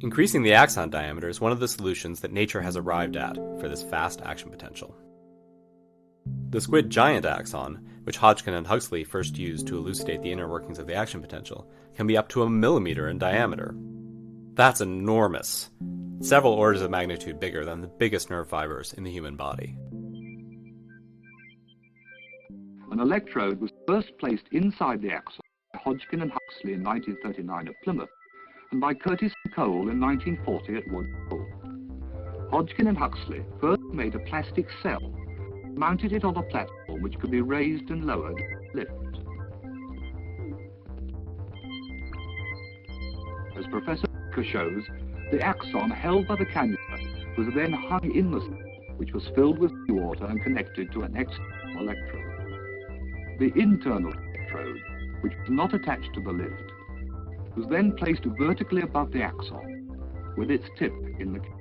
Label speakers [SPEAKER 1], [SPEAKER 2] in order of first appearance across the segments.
[SPEAKER 1] Increasing the axon diameter is one of the solutions that nature has arrived at for this fast action potential. The squid giant axon, which Hodgkin and Huxley first used to elucidate the inner workings of the action potential, can be up to 1 millimeter in diameter. That's enormous, several orders of magnitude bigger than the biggest nerve fibers in the human body.
[SPEAKER 2] An electrode was first placed inside the axon by Hodgkin and Huxley in 1939 at Plymouth, and by Curtis and Cole in 1940 at Wood Hole. Hodgkin and Huxley first made a plastic cell, mounted it on a platform which could be raised and lowered with a lift. As Professor Baker shows, the axon held by the cannula was then hung in the cell, which was filled with seawater and connected to an external electrode. The internal electrode, which was not attached to the lift, was then placed vertically above the axon, with its tip in the cannula.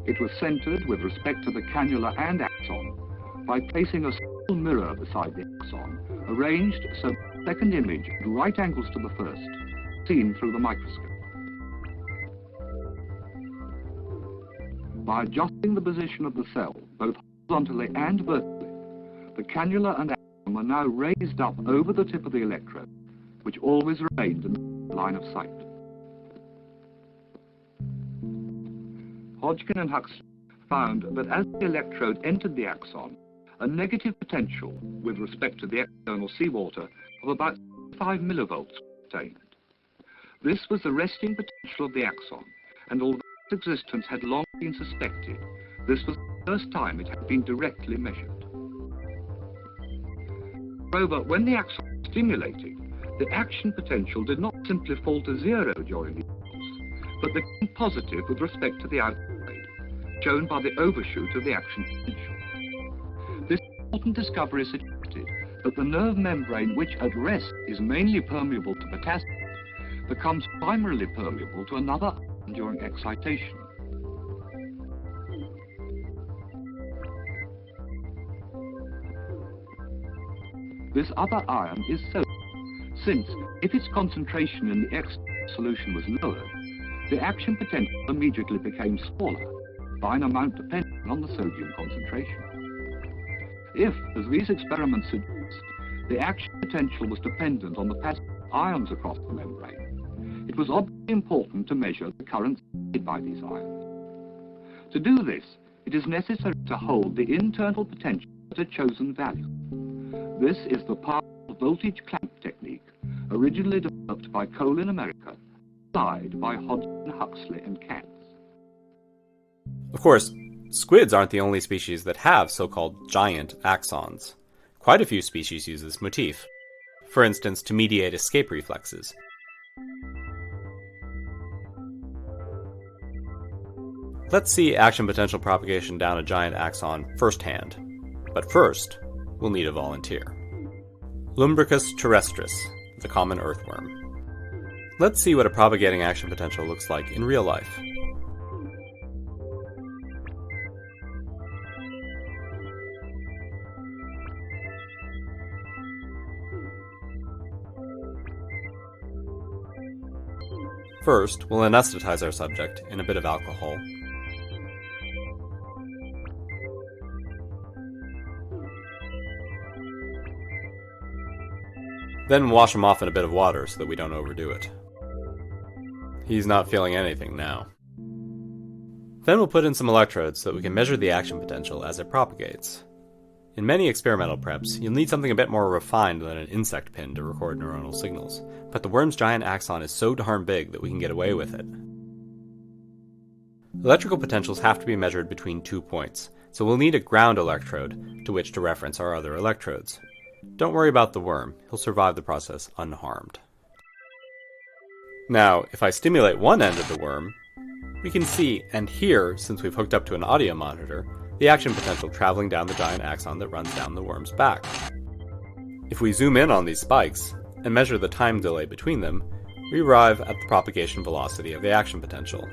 [SPEAKER 2] It was centered with respect to the cannula and axon by placing a small mirror beside the axon, arranged so the second image at right angles to the first, seen through the microscope. By adjusting the position of the cell, both horizontally and vertically, the cannula and axon were now raised up over the tip of the electrode, which always remained in the line of sight. Hodgkin and Huxley found that as the electrode entered the axon, a negative potential with respect to the external seawater of about 5 millivolts was obtained. This was the resting potential of the axon, and although its existence had long been suspected, this was the first time it had been directly measured. Moreover, when the axon was stimulated, the action potential did not simply fall to zero during the impulse, but became positive with respect to the outside, shown by the overshoot of the action potential. This important discovery suggested that the nerve membrane, which at rest is mainly permeable to potassium, becomes primarily permeable to another ion during excitation. This other ion is sodium, since if its concentration in the external solution was lowered, the action potential immediately became smaller, by an amount depending on the sodium concentration. If, as these experiments suggest, the action potential was dependent on the passage of ions across the membrane, it was obviously important to measure the currents made by these ions. To do this, it is necessary to hold the internal potential at a chosen value. This is the powerful voltage clamp technique, originally developed by Cole in America, applied by Hodgkin, Huxley, and Katz.
[SPEAKER 1] Of course, squids aren't the only species that have so-called giant axons. Quite a few species use this motif, for instance to mediate escape reflexes. Let's see action potential propagation down a giant axon firsthand. But first, we'll need a volunteer. Lumbricus terrestris, the common earthworm. Let's see what a propagating action potential looks like in real life. First, we'll anesthetize our subject in a bit of alcohol. Then wash him off in a bit of water so that we don't overdo it. He's not feeling anything now. Then we'll put in some electrodes so that we can measure the action potential as it propagates. In many experimental preps, you'll need something a bit more refined than an insect pin to record neuronal signals, but the worm's giant axon is so darn big that we can get away with it. Electrical potentials have to be measured between 2 points, so we'll need a ground electrode to which to reference our other electrodes. Don't worry about the worm, he'll survive the process unharmed. Now, if I stimulate one end of the worm, we can see and hear, since we've hooked up to an audio monitor, the action potential traveling down the giant axon that runs down the worm's back. If we zoom in on these spikes and measure the time delay between them, we arrive at the propagation velocity of the action potential.